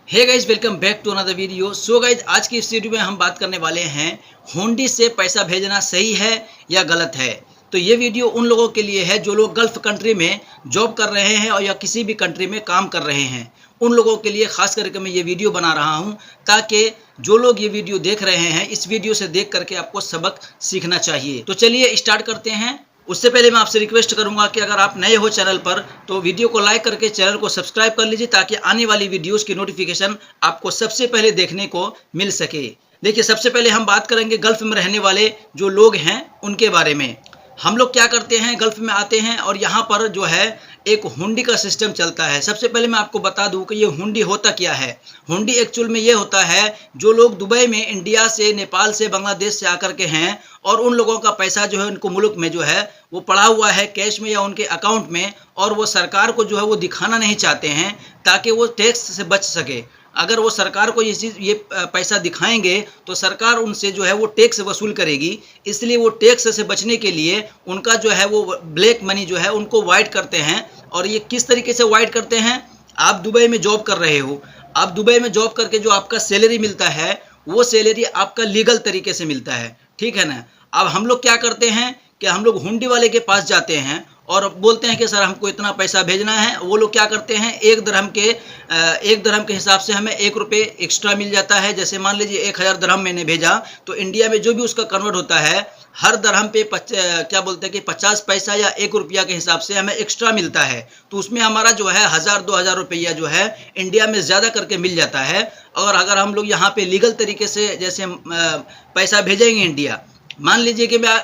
Hey guys, welcome back to another video. So guys, आज की इस वीडियो में हम बात करने वाले हैं हुंडी से पैसा भेजना सही है या गलत है। तो ये वीडियो उन लोगों के लिए है जो लोग गल्फ कंट्री में जॉब कर रहे हैं और या किसी भी कंट्री में काम कर रहे हैं। उन लोगों के लिए खास करके मैं ये वीडियो बना रहा हूँ ताकि जो लोग ये वीडियो देख रहे हैं इस वीडियो से देख करके आपको सबक सीखना चाहिए। तो चलिए स्टार्ट करते हैं। उससे पहले मैं आपसे रिक्वेस्ट करूंगा कि अगर आप नए हो चैनल पर तो वीडियो को लाइक करके चैनल को सब्सक्राइब कर लीजिए ताकि आने वाली वीडियोस की नोटिफिकेशन आपको सबसे पहले देखने को मिल सके। देखिए, सबसे पहले हम बात करेंगे गल्फ में रहने वाले जो लोग हैं उनके बारे में। हम लोग क्या करते हैं, गल्फ में आते हैं और यहाँ पर जो है एक हुंडी का सिस्टम चलता है। सबसे पहले मैं आपको बता दूं कि ये हुंडी होता क्या है। हुंडी एक्चुअल में ये होता है जो लोग दुबई में इंडिया से, नेपाल से, बांग्लादेश से आकर के हैं और उन लोगों का पैसा जो है उनको मुल्क में जो है वो पड़ा हुआ है कैश में या उनके अकाउंट में, और वो सरकार को जो है वो दिखाना नहीं चाहते हैं ताकि वो टैक्स से बच सके। अगर वो सरकार को ये पैसा दिखाएंगे तो सरकार उनसे जो है वो टैक्स वसूल करेगी। इसलिए वो टैक्स से बचने के लिए उनका जो है वो ब्लैक मनी जो है उनको वाइट करते हैं। और ये किस तरीके से वाइट करते हैं, आप दुबई में जॉब कर रहे हो, आप दुबई में जॉब करके जो आपका सैलरी मिलता है वो सैलरी आपका लीगल तरीके से मिलता है, ठीक है ना। अब हम लोग क्या करते हैं कि हम लोग हुंडी वाले के पास जाते हैं और बोलते हैं कि सर हमको इतना पैसा भेजना है। वो लोग क्या करते हैं, एक दरहम के हिसाब से हमें 1 रुपये एक्स्ट्रा मिल जाता है। जैसे मान लीजिए 1000 दरहम मैंने भेजा तो इंडिया में जो भी उसका कन्वर्ट होता है हर दरहम पे क्या बोलते हैं कि 50 पैसा या 1 रुपया के हिसाब से हमें एक्स्ट्रा मिलता है। तो उसमें हमारा जो है 1000-2000 रुपया जो है इंडिया में ज़्यादा करके मिल जाता है। और अगर हम लोग यहाँ पे लीगल तरीके से जैसे पैसा भेजेंगे इंडिया, मान लीजिए कि मैं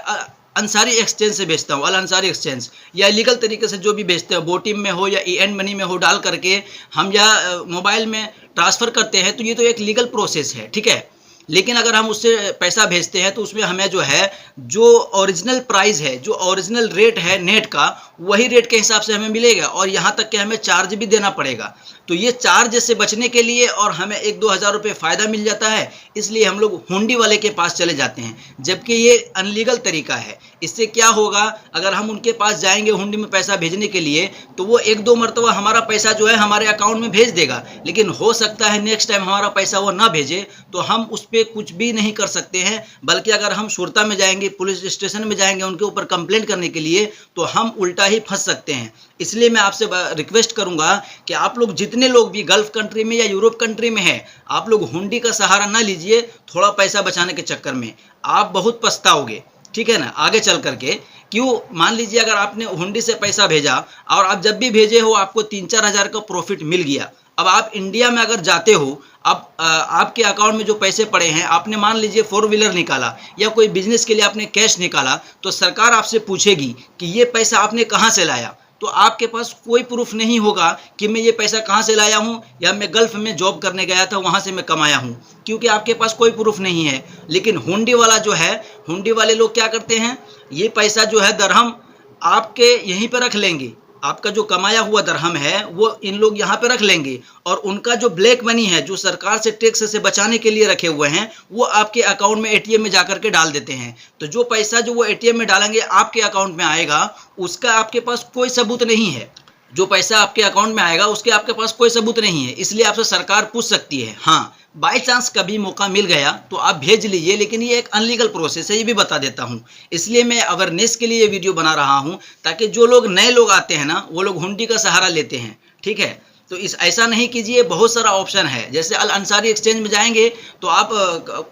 अंसारी एक्सचेंज से बेचता हूँ, अल अंसारी एक्सचेंज, या लीगल तरीके से जो भी बेचते हैं, बोटिम में हो या ई मनी में हो, डाल करके हम या मोबाइल में ट्रांसफ़र करते हैं, तो ये तो एक लीगल प्रोसेस है, ठीक है। लेकिन अगर हम उससे पैसा भेजते हैं तो उसमें हमें जो है जो ओरिजिनल प्राइस है, जो ओरिजिनल रेट है नेट का, वही रेट के हिसाब से हमें मिलेगा और यहाँ तक कि हमें चार्ज भी देना पड़ेगा। तो ये चार्ज से बचने के लिए और हमें 1-2 हज़ार रुपये फ़ायदा मिल जाता है, इसलिए हम लोग हुंडी वाले के पास चले जाते हैं, जबकि ये अनलीगल तरीका है। इससे क्या होगा, अगर हम उनके पास जाएंगे हुंडी में पैसा भेजने के लिए तो वो 1-2 मरतबा हमारा पैसा जो है हमारे अकाउंट में भेज देगा, लेकिन हो सकता है नेक्स्ट टाइम हमारा पैसा वो ना भेजे तो हम उस पर कुछ भी नहीं कर सकते हैं। बल्कि अगर हम शुरता में जाएंगे, पुलिस स्टेशन में जाएंगे उनके ऊपर कंप्लेंट करने के लिए, तो हम उल्टा ही फंस सकते हैं। इसलिए मैं आपसे रिक्वेस्ट करूंगा कि आप लोग जितने लोग भी गल्फ कंट्री में या यूरोप कंट्री में हैं, आप लोग हुंडी का सहारा ना लीजिए। थोड़ा पैसा बचाने के चक्कर में आप बहुत पछताओगे, ठीक है ना, आगे चल करके। क्यों, मान लीजिए अगर आपने हुंडी से पैसा भेजा और आप जब भी भेजे हो आपको 3-4 हज़ार का प्रॉफिट मिल गया। अब आप इंडिया में अगर जाते हो, अब आपके अकाउंट में जो पैसे पड़े हैं, आपने मान लीजिए 4 व्हीलर निकाला या कोई बिजनेस के लिए आपने कैश निकाला, तो सरकार आपसे पूछेगी कि ये पैसा आपने कहाँ से लाया। तो आपके पास कोई प्रूफ नहीं होगा कि मैं ये पैसा कहाँ से लाया हूँ या मैं गल्फ में जॉब करने गया था वहाँ से मैं कमाया हूँ, क्योंकि आपके पास कोई प्रूफ नहीं है। लेकिन हुंडी वाला जो है, हुंडी वाले लोग क्या करते हैं, ये पैसा जो है दरहम आपके यहीं पर रख लेंगे। आपका जो कमाया हुआ दरहम है वो इन लोग यहाँ पे रख लेंगे और उनका जो ब्लैक मनी है जो सरकार से टैक्स से बचाने के लिए रखे हुए हैं वो आपके अकाउंट में एटीएम में जाकर के डाल देते हैं। तो जो पैसा जो वो एटीएम में डालेंगे आपके अकाउंट में आएगा, उसका आपके पास कोई सबूत नहीं है। जो पैसा आपके अकाउंट में आएगा उसके आपके पास कोई सबूत नहीं है, इसलिए आपसे सरकार पूछ सकती है। हाँ, बाय चांस कभी मौका मिल गया तो आप भेज लीजिए, लेकिन ये एक अनलीगल प्रोसेस है, ये भी बता देता हूँ। इसलिए मैं अवेयरनेस के लिए ये वीडियो बना रहा हूँ ताकि जो लोग नए लोग आते हैं ना, वो लोग हुंडी का सहारा लेते हैं, ठीक है। तो ऐसा नहीं कीजिए। बहुत सारा ऑप्शन है, जैसे अल अंसारी एक्सचेंज में जाएंगे तो आप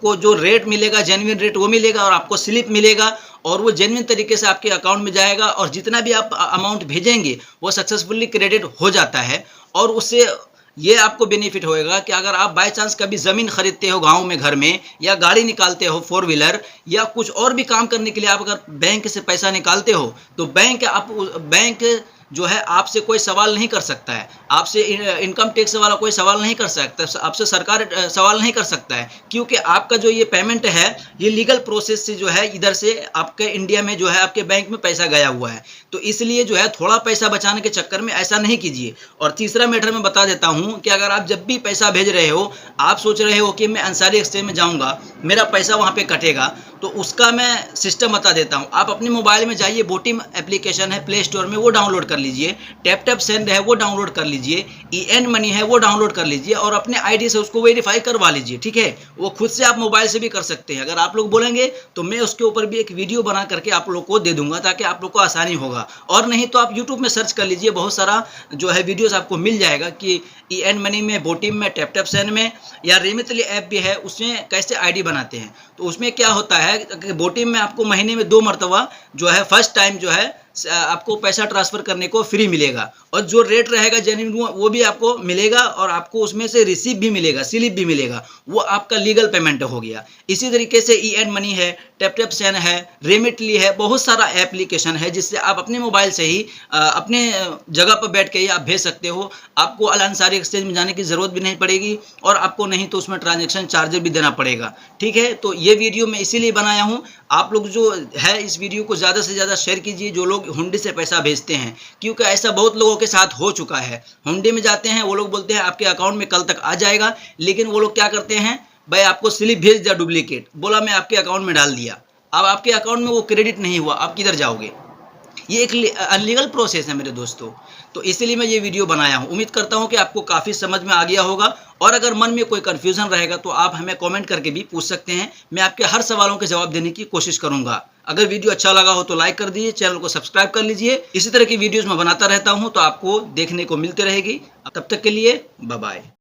को जो रेट मिलेगा, जेन्युइन रेट वो मिलेगा और आपको स्लिप मिलेगा और वो जेन्युइन तरीके से आपके अकाउंट में जाएगा और जितना भी आप अमाउंट भेजेंगे वो सक्सेसफुली क्रेडिट हो जाता है। और उससे ये आपको बेनिफिट होएगा कि अगर आप बाय चांस कभी ज़मीन खरीदते हो गांव में, घर में, या गाड़ी निकालते हो 4 व्हीलर, या कुछ और भी काम करने के लिए आप अगर बैंक से पैसा निकालते हो तो बैंक जो है आपसे कोई सवाल नहीं कर सकता है, आपसे इनकम टैक्स वाला कोई सवाल नहीं कर सकता, आपसे सरकार सवाल नहीं कर सकता है, क्योंकि आपका जो ये पेमेंट है ये लीगल प्रोसेस से जो है इधर से आपके इंडिया में जो है आपके बैंक में पैसा गया हुआ है। तो इसलिए जो है थोड़ा पैसा बचाने के चक्कर में ऐसा नहीं कीजिए। और तीसरा मैटर मैं बता देता हूँ कि अगर आप जब भी पैसा भेज रहे हो, आप सोच रहे हो कि मैं अंसारी एक्सचेंज में जाऊँगा, मेरा पैसा वहाँ पर कटेगा, तो उसका मैं सिस्टम बता देता हूँ। आप अपने मोबाइल में जाइए, बोटिम एप्लीकेशन है प्ले स्टोर में, वो डाउनलोड कर लीजिए। टैप टैप सेंड है वो डाउनलोड कर लीजिए। EN मनी है वो डाउनलोड कर लीजिए और अपने आईडी से उसको वेरीफाई करवा लीजिए, ठीक है। वो खुद से आप मोबाइल से भी कर सकते हैं। अगर आप लोग बोलेंगे तो मैं उसके ऊपर भी एक वीडियो बना करके आप लोग को दे दूंगा, ताकि आप लोग को आसानी होगा। और नहीं तो आप यूट्यूब में सर्च कर लीजिए, बहुत सारा जो है वीडियोस आपको मिल जाएगा कि EN मनी में, बोटिम में, टैप टैप सेंड में, या रेमिटली ऐप भी है, उसमें कैसे आईडी बनाते हैं। तो उसमें क्या होता है कि बोटिम में आपको महीने में 2 मरतबा जो है फर्स्ट टाइम जो है आपको पैसा ट्रांसफर करने को फ्री मिलेगा, और जो रेट रहेगा जेन्युइन वो भी आपको मिलेगा, और आपको उसमें से रिसीप भी मिलेगा, स्लिप भी मिलेगा। वो आपका लीगल पेमेंट हो गया। इसी तरीके से EN मनी है, टैप टैप सेंड है, रेमिटली है, बहुत सारा एप्लीकेशन है जिससे आप अपने मोबाइल से ही अपने जगह पर बैठ के ही आप भेज सकते हो। आपको अल अंसारी एक्सचेंज में जाने की ज़रूरत भी नहीं पड़ेगी, और आपको नहीं तो उसमें ट्रांजैक्शन चार्जर भी देना पड़ेगा, ठीक है। तो ये वीडियो मैं इसीलिए बनाया हूँ। आप लोग जो है इस वीडियो को ज़्यादा से ज़्यादा शेयर कीजिए, जो लोग हुंडी से पैसा भेजते हैं, क्योंकि ऐसा बहुत लोगों के साथ हो चुका है। हुंडी में जाते हैं, वो लोग बोलते हैं आपके अकाउंट में कल तक आ जाएगा, लेकिन वो लोग क्या करते हैं, भाई आपको स्लिप भेज दिया डुप्लीकेट, बोला मैं आपके अकाउंट में डाल दिया। अब आपके अकाउंट में वो क्रेडिट नहीं हुआ, आप किधर जाओगे। ये एक अनलीगल प्रोसेस है मेरे दोस्तों। तो इसीलिए मैं ये वीडियो बनाया हूँ। उम्मीद करता हूँ कि आपको काफ़ी समझ में आ गया होगा, और अगर मन में कोई कन्फ्यूज़न रहेगा तो आप हमें कमेंट करके भी पूछ सकते हैं। मैं आपके हर सवालों के जवाब देने की कोशिश करूँगा। अगर वीडियो अच्छा लगा हो तो लाइक कर दीजिए, चैनल को सब्सक्राइब कर लीजिए। इसी तरह की वीडियोज़ मैं बनाता रहता हूँ, तो आपको देखने को मिलती रहेगी। तब तक के लिए बाय बाय।